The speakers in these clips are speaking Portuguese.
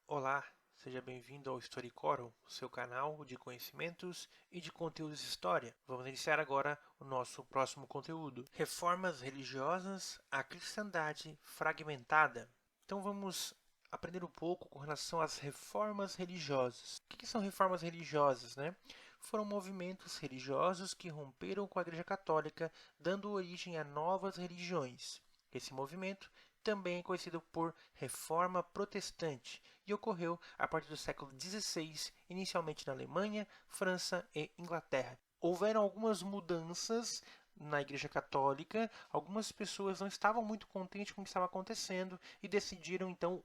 Olá, seja bem-vindo ao StoryCoral, seu canal de conhecimentos e de conteúdos de história. Vamos iniciar agora o nosso próximo conteúdo. Reformas religiosas, a cristandade fragmentada. Então vamos aprender um pouco com relação às reformas religiosas. O que são reformas religiosas, né? Foram movimentos religiosos que romperam com a Igreja Católica, dando origem a novas religiões. Esse movimento também é conhecido por Reforma Protestante e ocorreu a partir do século XVI, inicialmente na Alemanha, França e Inglaterra. Houveram algumas mudanças na Igreja Católica, algumas pessoas não estavam muito contentes com o que estava acontecendo e decidiram então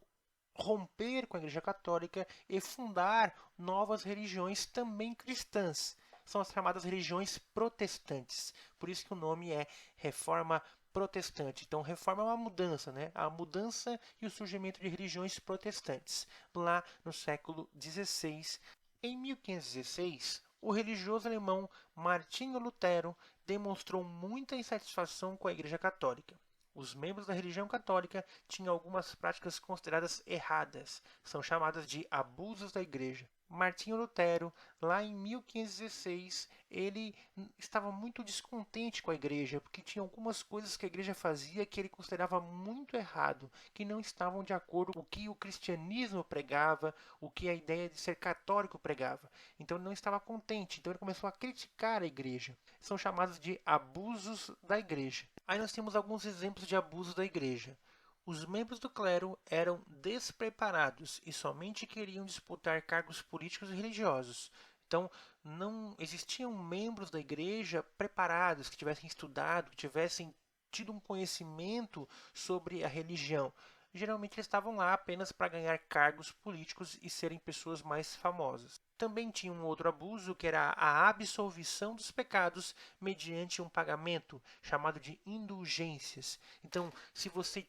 romper com a Igreja Católica e fundar novas religiões também cristãs. São as chamadas religiões protestantes. Por isso que o nome é Reforma Protestante. Então, reforma é uma mudança, né? A mudança e o surgimento de religiões protestantes. Lá no século XVI, em 1516, o religioso alemão Martinho Lutero demonstrou muita insatisfação com a Igreja Católica. Os membros da religião católica tinham algumas práticas consideradas erradas, são chamadas de abusos da igreja. Martinho Lutero, lá em 1516, ele estava muito descontente com a igreja, porque tinha algumas coisas que a igreja fazia que ele considerava muito errado, que não estavam de acordo com o que o cristianismo pregava, o que a ideia de ser católico pregava. Então ele não estava contente, então ele começou a criticar a igreja. São chamados de abusos da igreja. Aí nós temos alguns exemplos de abuso da igreja. Os membros do clero eram despreparados e somente queriam disputar cargos políticos e religiosos. Então, não existiam membros da igreja preparados, que tivessem estudado, que tivessem tido um conhecimento sobre a religião. Geralmente eles estavam lá apenas para ganhar cargos políticos e serem pessoas mais famosas. Também tinha um outro abuso, que era a absolvição dos pecados mediante um pagamento, chamado de indulgências. Então, se você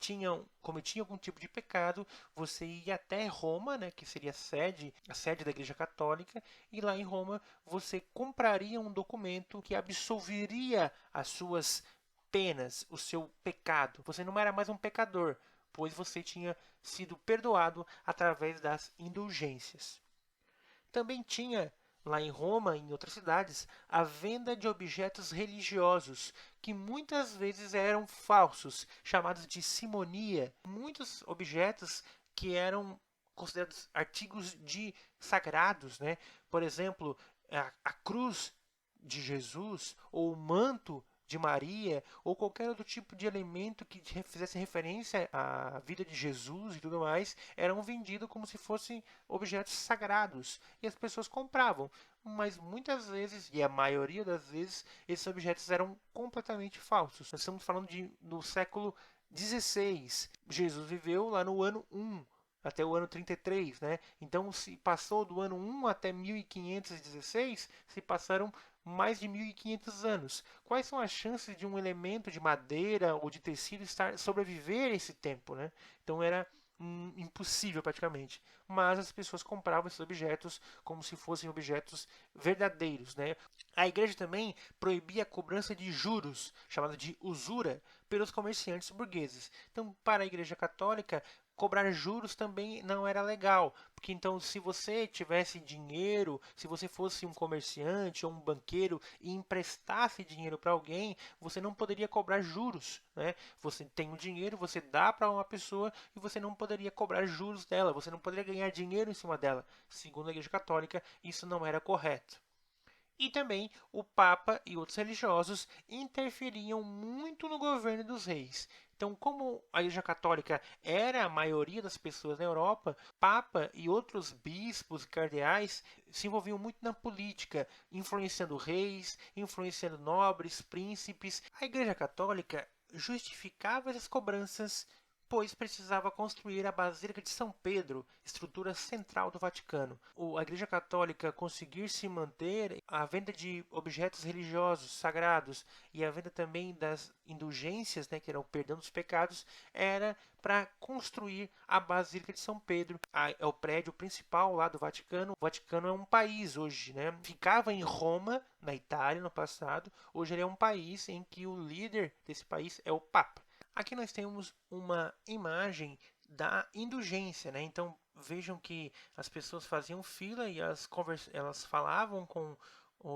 cometia algum tipo de pecado, você ia até Roma, né, que seria a sede da Igreja Católica, e lá em Roma você compraria um documento que absolveria as suas penas, o seu pecado. Você não era mais um pecador, pois você tinha sido perdoado através das indulgências. Também tinha, lá em Roma e em outras cidades, a venda de objetos religiosos, que muitas vezes eram falsos, chamados de simonia. Muitos objetos que eram considerados artigos de sagrados, né? Por exemplo, a cruz de Jesus ou o manto de Maria ou qualquer outro tipo de elemento que fizesse referência à vida de Jesus e tudo mais, eram vendidos como se fossem objetos sagrados e as pessoas compravam. Mas muitas vezes, e a maioria das vezes, esses objetos eram completamente falsos. Nós estamos falando do século XVI. Jesus viveu lá no ano 1 até o ano 33, né? Então, se passou do ano 1 até 1516, se passaram mais de 1500 anos. Quais são as chances de um elemento de madeira ou de tecido sobreviver esse tempo, né? Então era impossível praticamente. Mas as pessoas compravam esses objetos como se fossem objetos verdadeiros, né? A igreja também proibia a cobrança de juros, chamada de usura, pelos comerciantes burgueses. Então, para a Igreja Católica, cobrar juros também não era legal, porque então se você tivesse dinheiro, se você fosse um comerciante ou um banqueiro e emprestasse dinheiro para alguém, você não poderia cobrar juros, né? Você tem o dinheiro, você dá para uma pessoa e você não poderia cobrar juros dela, você não poderia ganhar dinheiro em cima dela. Segundo a Igreja Católica, isso não era correto. E também o Papa e outros religiosos interferiam muito no governo dos reis. Então, como a Igreja Católica era a maioria das pessoas na Europa, Papa e outros bispos e cardeais se envolviam muito na política, influenciando reis, influenciando nobres, príncipes. A Igreja Católica justificava essas cobranças, pois precisava construir a Basílica de São Pedro, estrutura central do Vaticano. A Igreja Católica conseguir se manter, a venda de objetos religiosos sagrados e a venda também das indulgências, né, que era o perdão dos pecados, era para construir a Basílica de São Pedro. É o prédio principal lá do Vaticano. O Vaticano é um país hoje, né? Ficava em Roma, na Itália, no passado. Hoje ele é um país em que o líder desse país é o Papa. Aqui nós temos uma imagem da indulgência, né? Então, Vejam que as pessoas faziam fila e elas falavam com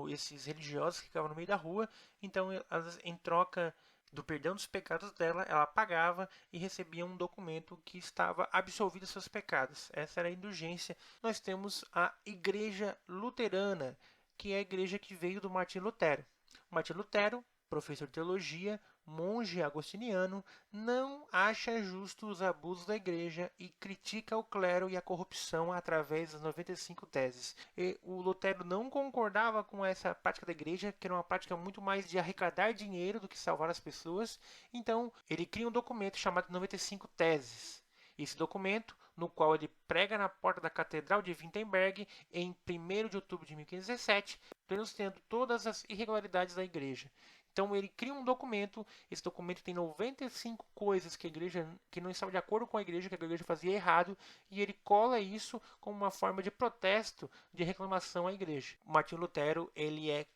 esses religiosos que ficavam no meio da rua. Então, elas, em troca do perdão dos pecados dela, ela pagava e recebia um documento que estava absolvido dos seus pecados. Essa era a indulgência. Nós temos a Igreja Luterana, que é a igreja que veio do Martim Lutero. Martim Lutero, professor de teologia, monge agostiniano, não acha justo os abusos da igreja e critica o clero e a corrupção através das 95 teses. E o Lutero não concordava com essa prática da igreja, que era uma prática muito mais de arrecadar dinheiro do que salvar as pessoas. Então, ele cria um documento chamado 95 teses. Esse documento, no qual ele prega na porta da Catedral de Wittenberg em 1º de outubro de 1517, denunciando todas as irregularidades da igreja. Então ele cria um documento, esse documento tem 95 coisas que a igreja que não estava de acordo com a igreja, que a igreja fazia errado, e ele cola isso como uma forma de protesto, de reclamação à igreja. Martinho Lutero, ele é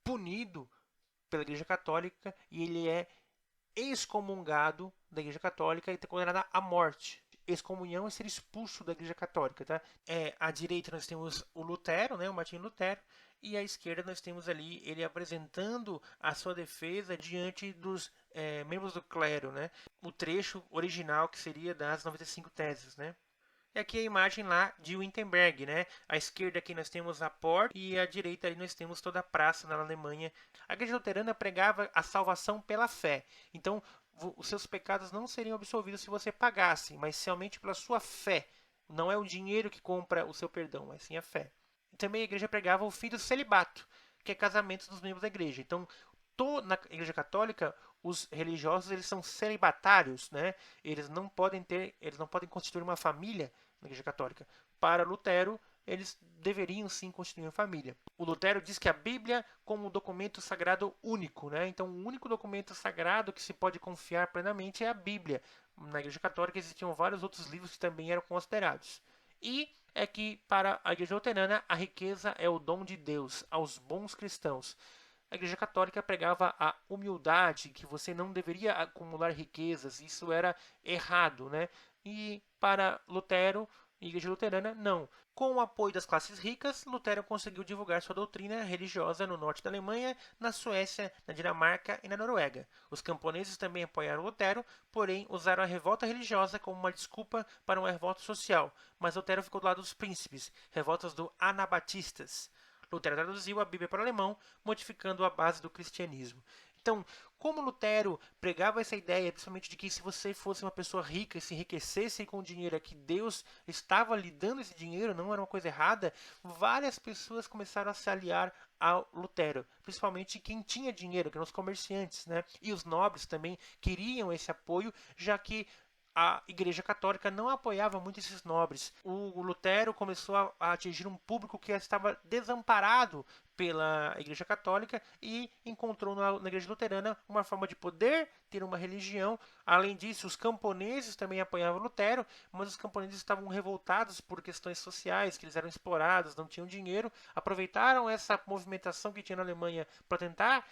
punido pela igreja católica e ele é excomungado da igreja católica e condenado à morte. Excomunhão é ser expulso da igreja católica, tá? À direita nós temos o Lutero, né, o Martinho Lutero, e à esquerda nós temos ali ele apresentando a sua defesa diante dos membros do clero, né? O trecho original que seria das 95 teses, né? E aqui a imagem lá de Wittenberg, né? À esquerda aqui nós temos a porta e à direita ali nós temos toda a praça na Alemanha. A igreja luterana pregava a salvação pela fé. Então, os seus pecados não seriam absolvidos se você pagasse, mas somente pela sua fé. Não é o dinheiro que compra o seu perdão, mas sim a fé. E também a igreja pregava o fim do celibato, que é casamento dos membros da igreja. Então, na igreja católica, os religiosos eles são celibatários, né? Eles não podem constituir uma família na igreja católica. Para Lutero, eles deveriam sim constituir uma família. O Lutero diz que a Bíblia como um documento sagrado único, né? Então, o único documento sagrado que se pode confiar plenamente é a Bíblia. Na igreja católica existiam vários outros livros que também eram considerados. E é que para a igreja luterana a riqueza é o dom de Deus aos bons cristãos. A Igreja Católica pregava a humildade, que você não deveria acumular riquezas, isso era errado, né? E para Lutero, a Igreja Luterana, não. Com o apoio das classes ricas, Lutero conseguiu divulgar sua doutrina religiosa no norte da Alemanha, na Suécia, na Dinamarca e na Noruega. Os camponeses também apoiaram Lutero, porém usaram a revolta religiosa como uma desculpa para uma revolta social. Mas Lutero ficou do lado dos príncipes, revoltas do Anabatistas. Lutero traduziu a Bíblia para o alemão, modificando a base do cristianismo. Então, como Lutero pregava essa ideia, principalmente de que se você fosse uma pessoa rica e se enriquecesse com o dinheiro, é que Deus estava lhe dando esse dinheiro, não era uma coisa errada, várias pessoas começaram a se aliar ao Lutero, principalmente quem tinha dinheiro, que eram os comerciantes, né? E os nobres também queriam esse apoio, já que a Igreja Católica não apoiava muito esses nobres. O Lutero começou a atingir um público que estava desamparado pela Igreja Católica e encontrou na Igreja Luterana uma forma de poder ter uma religião. Além disso, os camponeses também apoiavam Lutero, mas os camponeses estavam revoltados por questões sociais, que eles eram explorados, não tinham dinheiro, aproveitaram essa movimentação que tinha na Alemanha para tentar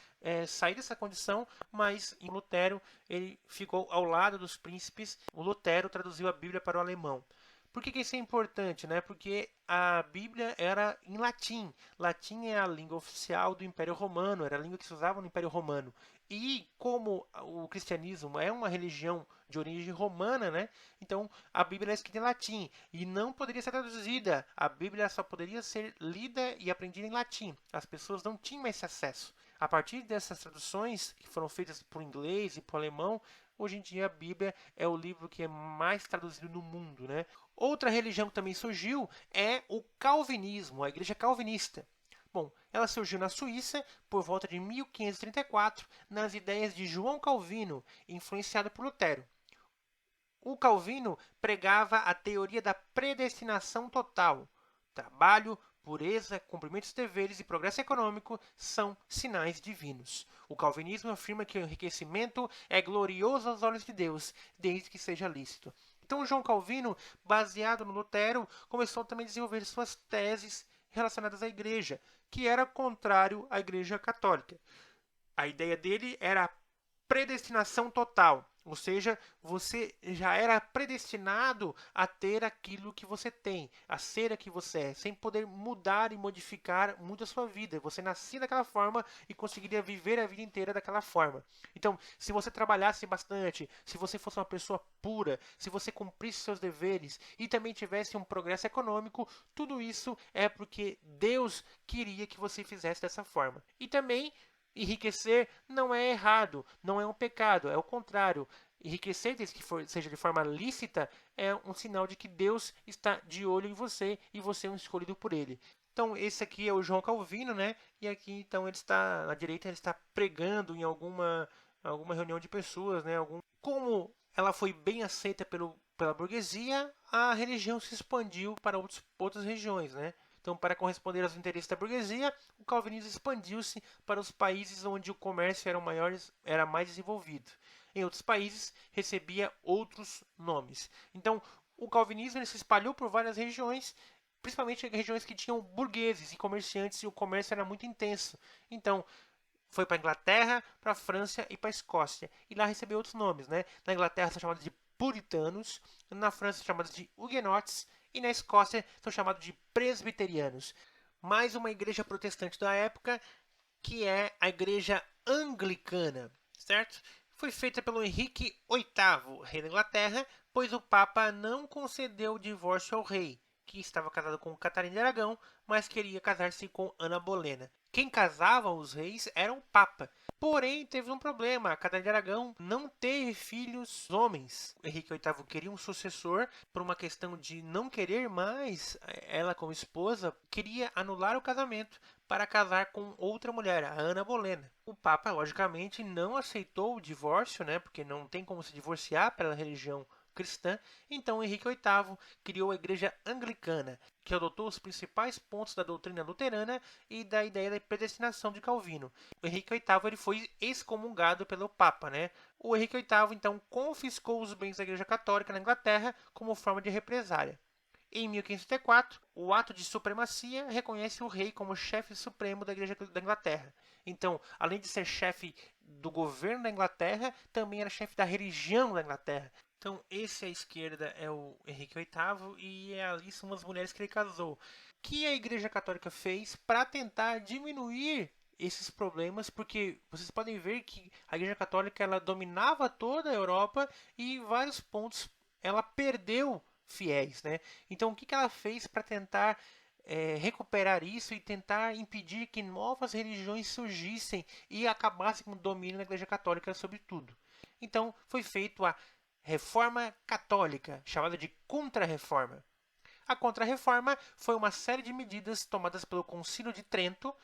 sair dessa condição, mas em Lutero ele ficou ao lado dos príncipes. O Lutero traduziu a Bíblia para o alemão. Por que isso é importante, né? Porque a Bíblia era em latim. Latim é a língua oficial do Império Romano, era a língua que se usava no Império Romano. E como o cristianismo é uma religião de origem romana, né? Então a Bíblia é escrita em latim e não poderia ser traduzida. A Bíblia só poderia ser lida e aprendida em latim. As pessoas não tinham esse acesso. A partir dessas traduções que foram feitas por inglês e por alemão, hoje em dia a Bíblia é o livro que é mais traduzido no mundo, né? Outra religião que também surgiu é o calvinismo, a igreja calvinista. Bom, ela surgiu na Suíça por volta de 1534, nas ideias de João Calvino, influenciado por Lutero. O Calvino pregava a teoria da predestinação total. Trabalho, pureza, cumprimento dos deveres e progresso econômico são sinais divinos. O calvinismo afirma que o enriquecimento é glorioso aos olhos de Deus, desde que seja lícito. Então, João Calvino, baseado no Lutero, começou também a desenvolver suas teses relacionadas à igreja, que era contrário à igreja católica. A ideia dele era a predestinação total. Ou seja, você já era predestinado a ter aquilo que você tem, a ser a que você é, sem poder mudar e modificar muito a sua vida. Você nascia daquela forma e conseguiria viver a vida inteira daquela forma. Então, se você trabalhasse bastante, se você fosse uma pessoa pura, se você cumprisse seus deveres e também tivesse um progresso econômico, tudo isso é porque Deus queria que você fizesse dessa forma. E também enriquecer não é errado, não é um pecado, é o contrário. Enriquecer, desde que seja de forma lícita, é um sinal de que Deus está de olho em você e você é um escolhido por Ele. Então, esse aqui é o João Calvino, né? E aqui, então, ele está, na direita, ele está pregando em alguma reunião de pessoas, né? Como ela foi bem aceita pela burguesia, a religião se expandiu para outras regiões, né? Então, para corresponder aos interesses da burguesia, o calvinismo expandiu-se para os países onde o comércio era mais desenvolvido. Em outros países, recebia outros nomes. Então, o calvinismo ele se espalhou por várias regiões, principalmente regiões que tinham burgueses e comerciantes, e o comércio era muito intenso. Então, foi para a Inglaterra, para a França e para a Escócia. E lá recebeu outros nomes, né? Na Inglaterra são chamados de puritanos, na França são chamados de huguenotes e na Escócia são chamados de presbiterianos. Mais uma igreja protestante da época, que é a igreja anglicana, certo? Foi feita pelo Henrique VIII, rei da Inglaterra, pois o Papa não concedeu o divórcio ao rei, que estava casado com Catarina de Aragão, mas queria casar-se com Ana Bolena. Quem casava os reis era o Papa. Porém, teve um problema. Catarina de Aragão não teve filhos homens. Henrique VIII queria um sucessor por uma questão de não querer mais ela como esposa, queria anular o casamento para casar com outra mulher, a Ana Bolena. O Papa, logicamente, não aceitou o divórcio, né, porque não tem como se divorciar pela religião cristã. Então Henrique VIII criou a Igreja Anglicana, que adotou os principais pontos da doutrina luterana e da ideia da predestinação de Calvino. O Henrique VIII ele foi excomungado pelo Papa, né? O Henrique VIII então confiscou os bens da Igreja Católica na Inglaterra como forma de represália. Em 1534, o ato de supremacia reconhece o rei como chefe supremo da Igreja da Inglaterra. Então, além de ser chefe do governo da Inglaterra, também era chefe da religião da Inglaterra. Então, esse à esquerda é o Henrique VIII e ali são as mulheres que ele casou. O que a Igreja Católica fez para tentar diminuir esses problemas? Porque vocês podem ver que a Igreja Católica ela dominava toda a Europa e em vários pontos ela perdeu fiéis, né? Então, o que ela fez para tentar recuperar isso e tentar impedir que novas religiões surgissem e acabassem com o domínio da Igreja Católica sobre tudo? Então, foi feita a Reforma Católica, chamada de Contra-Reforma. A Contra-Reforma foi uma série de medidas tomadas pelo Concílio de Trento,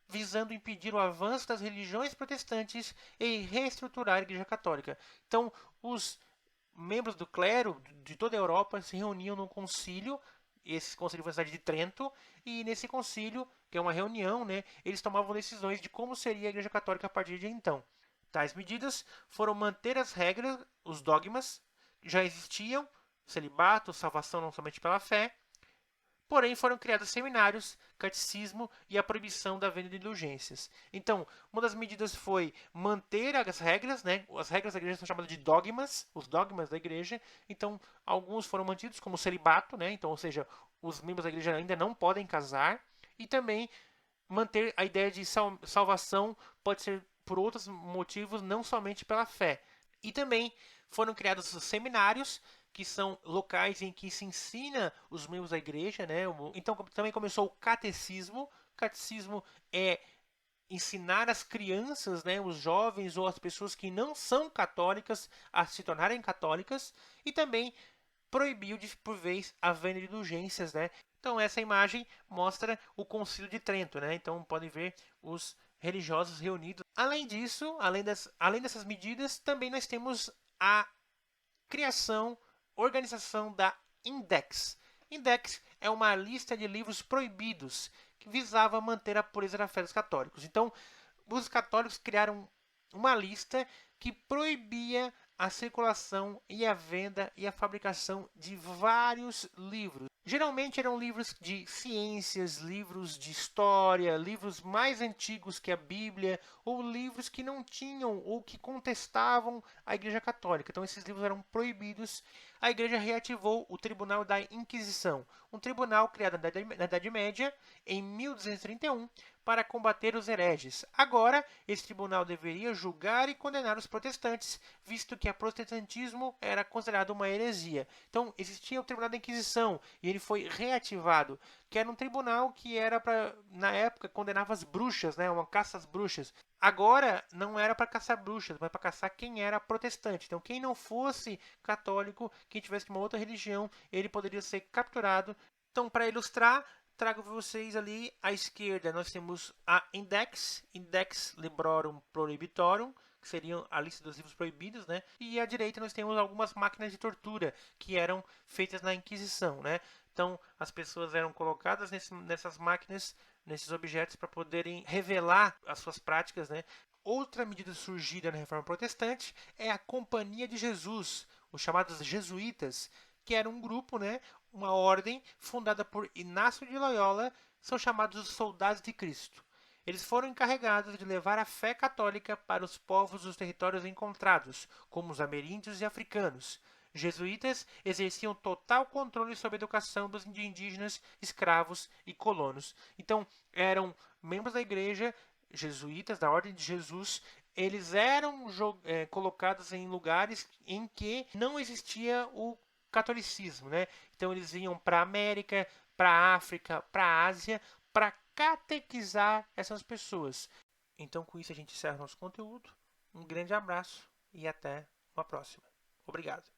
visando impedir o avanço das religiões protestantes e reestruturar a Igreja Católica. Então, os membros do clero de toda a Europa se reuniam num concílio, esse concílio foi na cidade de Trento, e nesse concílio, que é uma reunião, né, eles tomavam decisões de como seria a Igreja Católica a partir de então. Tais medidas foram manter as regras, os dogmas, que já existiam, celibato, salvação não somente pela fé, porém foram criados seminários, catecismo e a proibição da venda de indulgências. Então, uma das medidas foi manter as regras, né? As regras da igreja são chamadas de dogmas, os dogmas da igreja. Então, alguns foram mantidos como celibato, né? Então, ou seja, os membros da igreja ainda não podem casar e também manter a ideia de salvação pode ser por outros motivos, não somente pela fé. E também foram criados os seminários, que são locais em que se ensina os membros da igreja, né? Então também começou o catecismo. O catecismo é ensinar as crianças, né, os jovens ou as pessoas que não são católicas a se tornarem católicas e também proibiu por vez a venda de indulgências, né? Então essa imagem mostra o Concílio de Trento, né? Então podem ver os religiosos reunidos. Além disso, além dessas medidas, também nós temos a criação, organização da Index. Index é uma lista de livros proibidos que visava manter a pureza da fé dos católicos. Então, os católicos criaram uma lista que proibia a circulação e a venda e a fabricação de vários livros. Geralmente eram livros de ciências, livros de história, livros mais antigos que a Bíblia, ou livros que não tinham ou que contestavam a Igreja Católica. Então esses livros eram proibidos. A Igreja reativou o Tribunal da Inquisição, um tribunal criado na Idade Média, em 1231, para combater os hereges. Agora, esse tribunal deveria julgar e condenar os protestantes, visto que o protestantismo era considerado uma heresia. Então, existia o Tribunal da Inquisição e ele foi reativado, que era um tribunal que era para, na época, condenava as bruxas, né, uma caça às bruxas. Agora, não era para caçar bruxas, mas para caçar quem era protestante. Então, quem não fosse católico, quem tivesse uma outra religião, ele poderia ser capturado. Então, para ilustrar, trago para vocês ali à esquerda nós temos a Index Librorum Prohibitorum, que seriam a lista dos livros proibidos, né? E à direita nós temos algumas máquinas de tortura que eram feitas na Inquisição, né? Então as pessoas eram colocadas nessas máquinas, nesses objetos para poderem revelar as suas práticas, né? Outra medida surgida na Reforma Protestante é a Companhia de Jesus, os chamados jesuítas, que era um grupo, né, uma ordem fundada por Inácio de Loyola, são chamados os Soldados de Cristo. Eles foram encarregados de levar a fé católica para os povos dos territórios encontrados, como os ameríndios e africanos. Jesuítas exerciam total controle sobre a educação dos indígenas, escravos e colonos. Então, eram membros da igreja, jesuítas, da Ordem de Jesus. Eles eram colocados em lugares em que não existia o catolicismo, né? Então eles iam para a América, para a África, para a Ásia, para catequizar essas pessoas. Então com isso a gente encerra nosso conteúdo. Um grande abraço e até uma próxima. Obrigado.